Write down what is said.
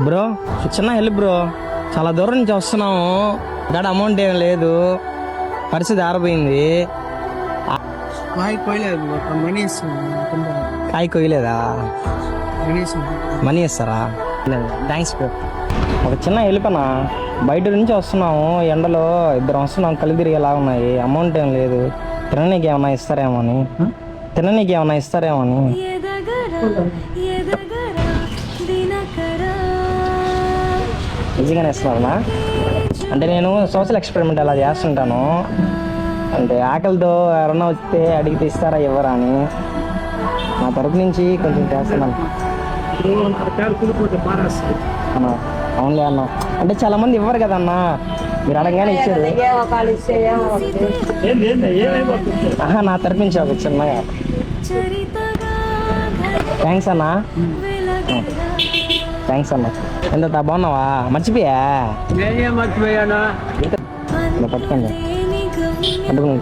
Bro చిన్న help bro, చాలా దూరం నుంచి వస్తున్నాము, ఇక్కడ అమౌంట్ ఏం లేదు, పరిస్థితి ఆరిపోయింది. కాయ కోయలేదు, మనీ ఇస్తాను. కాయ కొయ్యలేదా? మనీ ఇస్తాను. మనీ ఇస్తారా? Thanks bro. ఒక చిన్న హెల్ప్ అన్నా, బయట నుంచి వస్తున్నాము, ఎండలో ఇద్దరం వస్తున్నాం, కళ్ళు తిరిగేలా ఉన్నాయి, అమౌంట్ ఏం లేదు, తిననీకి ఏమన్నా ఇస్తారేమో అని, తిననీకి ఏమన్నా ఇస్తారేమో అని. నిజంగానే ఇస్తున్నారా? అంటే నేను సోషల్ ఎక్స్పెరిమెంట్ అలా చేస్తుంటాను, అంటే ఆకలితో ఎవరన్నా వస్తే అడిగితే ఇస్తారా ఇవ్వరా అని, నా తరపు నుంచి కొంచెం చేస్తున్నాను అన్నా. అవునులే అన్న, అంటే చాలా మంది ఇవ్వరు కదన్నా, మీరు అడగగానే ఇచ్చారు. ఆహా, నా తరపు నుంచి ఒక చిన్నగా థ్యాంక్స్ అన్నా. థ్యాంక్స్ అన్న. ఎంత బాగున్నావా? మర్చిపోయా? మర్చిపోయానా? పట్టుకోండి, పట్టుకోండి.